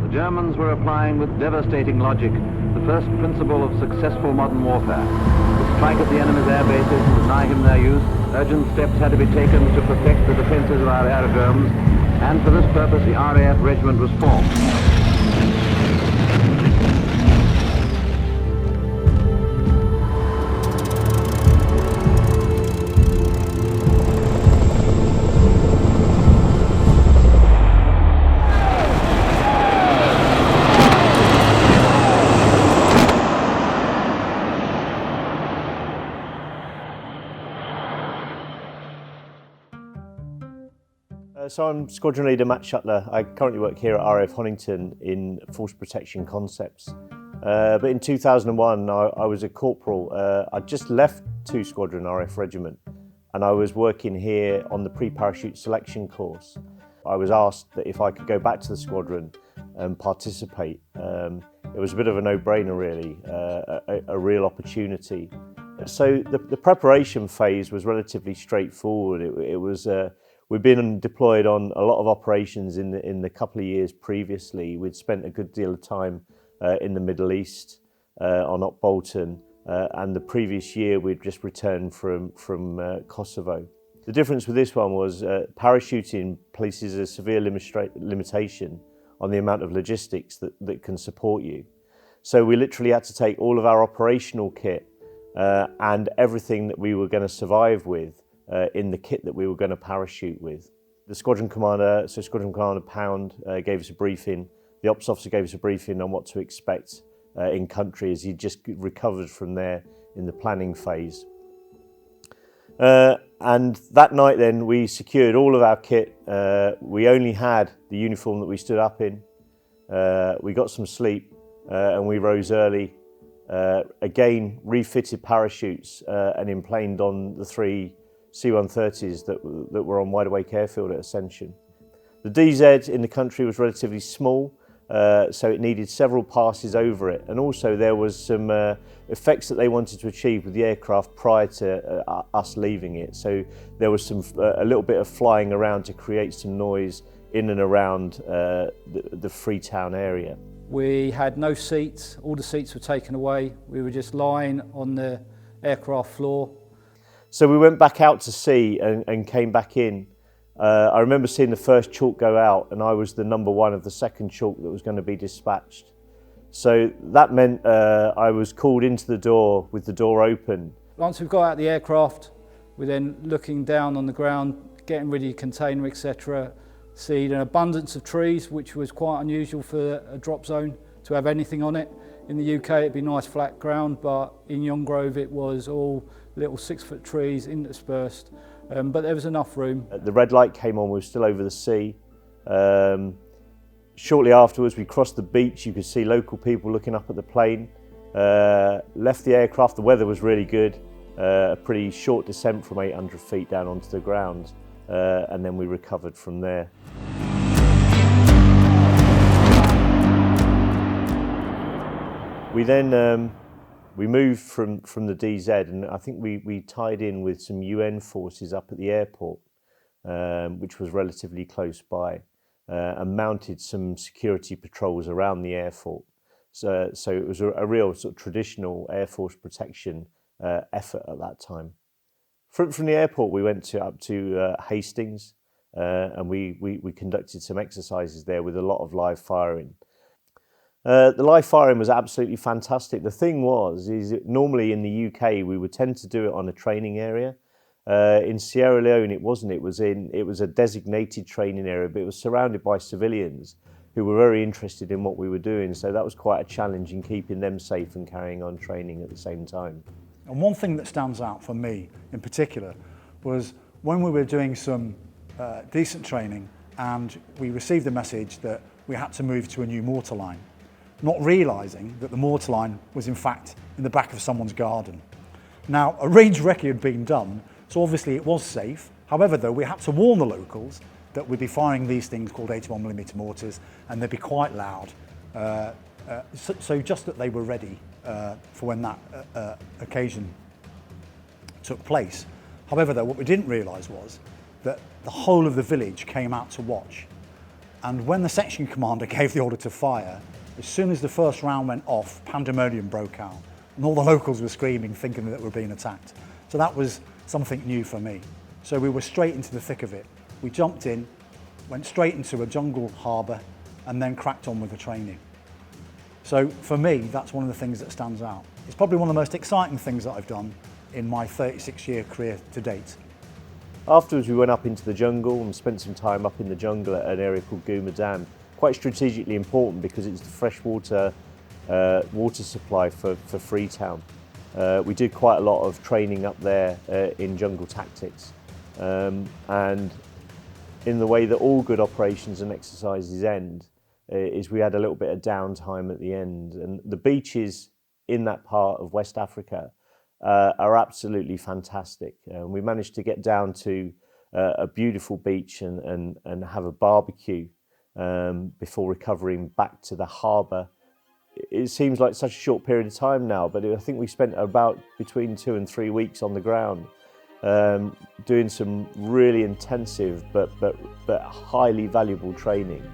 The Germans were applying with devastating logic the first principle of successful modern warfare. To strike at the enemy's air bases and deny him their use, urgent steps had to be taken to protect the defenses of our aerodromes, and for this purpose the RAF Regiment was formed. So I'm Squadron Leader Matt Shuttler. I currently work here at RAF Honington in Force Protection Concepts. But in 2001 I was a corporal. I'd just left 2 Squadron RAF Regiment and I was working here on the pre-parachute selection course. I was asked that if I could go back to the squadron and participate. It was a bit of a no-brainer really, a real opportunity. So the preparation phase was relatively straightforward. We'd been deployed on a lot of operations in the couple of years previously. We'd spent a good deal of time in the Middle East, on Op Bolton, and the previous year we'd just returned from Kosovo. The difference with this one was parachuting places a severe limitation on the amount of logistics that can support you. So we literally had to take all of our operational kit and everything that we were going to survive with in the kit that we were going to parachute with. The Squadron Commander, Squadron Commander Pound, gave us a briefing. The Ops Officer gave us a briefing on what to expect in country as he just recovered from there in the planning phase. And that night then we secured all of our kit. We only had the uniform that we stood up in. We got some sleep and we rose early. Again, refitted parachutes and emplaned on the 3 C-130s that were on Wide Awake Airfield at Ascension. The DZ in the country was relatively small, so it needed several passes over it, and also there was some effects that they wanted to achieve with the aircraft prior to us leaving it. So there was a little bit of flying around to create some noise in and around the Freetown area. We had no seats, all the seats were taken away. We were just lying on the aircraft floor. So we went back out to sea and came back in. I remember seeing the first chalk go out and I was the number 1 of the second chalk that was going to be dispatched. So that meant I was called into the door with the door open. Once we've got out the aircraft, we're then looking down on the ground, getting ready to container, etc. See an abundance of trees, which was quite unusual for a drop zone to have anything on it. In the UK it'd be nice flat ground, but in Yongrove it was all little 6-foot trees interspersed, but there was enough room. The red light came on, we were still over the sea. Shortly afterwards we crossed the beach, you could see local people looking up at the plane. Left the aircraft, the weather was really good, a pretty short descent from 800 feet down onto the ground, and then we recovered from there. We then we moved from the DZ, and I think we tied in with some UN forces up at the airport, which was relatively close by, and mounted some security patrols around the airport. So it was a real sort of traditional Air Force protection effort at that time. From the airport we went up to Hastings, and we conducted some exercises there with a lot of live firing. The live firing was absolutely fantastic. The thing is that normally in the UK we would tend to do it on a training area. In Sierra Leone it wasn't. It was a designated training area, but it was surrounded by civilians who were very interested in what we were doing. So that was quite a challenge in keeping them safe and carrying on training at the same time. And one thing that stands out for me in particular was when we were doing some decent training and we received the message that we had to move to a new mortar line, not realising that the mortar line was in fact in the back of someone's garden. Now, a range recce had been done, so obviously it was safe. However, though, we had to warn the locals that we'd be firing these things called 81mm mortars, and they'd be quite loud. So just that they were ready for when that occasion took place. However, though, what we didn't realise was that the whole of the village came out to watch. And when the section commander gave the order to fire, as soon as the first round went off, pandemonium broke out. And all the locals were screaming, thinking that we were being attacked. So that was something new for me. So we were straight into the thick of it. We jumped in, went straight into a jungle harbour, and then cracked on with the training. So for me, that's one of the things that stands out. It's probably one of the most exciting things that I've done in my 36-year career to date. Afterwards, we went up into the jungle and spent some time up in the jungle at an area called Gooma Dam. Quite strategically important because it's the freshwater water supply for Freetown. We did quite a lot of training up there in jungle tactics. And in the way that all good operations and exercises end, is we had a little bit of downtime at the end. And the beaches in that part of West Africa are absolutely fantastic. We managed to get down to a beautiful beach and have a barbecue before recovering back to the harbour. It seems like such a short period of time now, but I think we spent about between 2 and 3 weeks on the ground doing some really intensive but highly valuable training.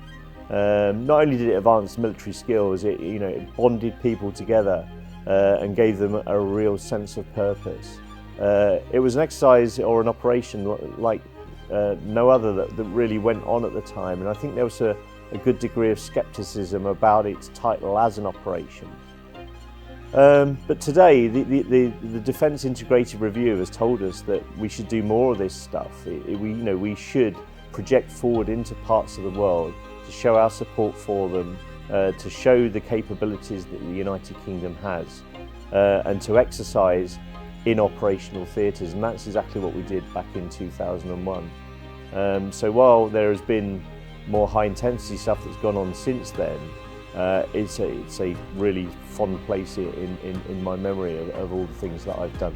Not only did it advance military skills, it bonded people together and gave them a real sense of purpose. It was an exercise or an operation like no other that really went on at the time, and I think there was a good degree of scepticism about its title as an operation. But today, the Defence Integrated Review has told us that we should do more of this stuff. We should project forward into parts of the world to show our support for them, to show the capabilities that the United Kingdom has, and to exercise in operational theatres, and that's exactly what we did back in 2001. So while there has been more high intensity stuff that's gone on since then, it's a really fond place in my memory of all the things that I've done.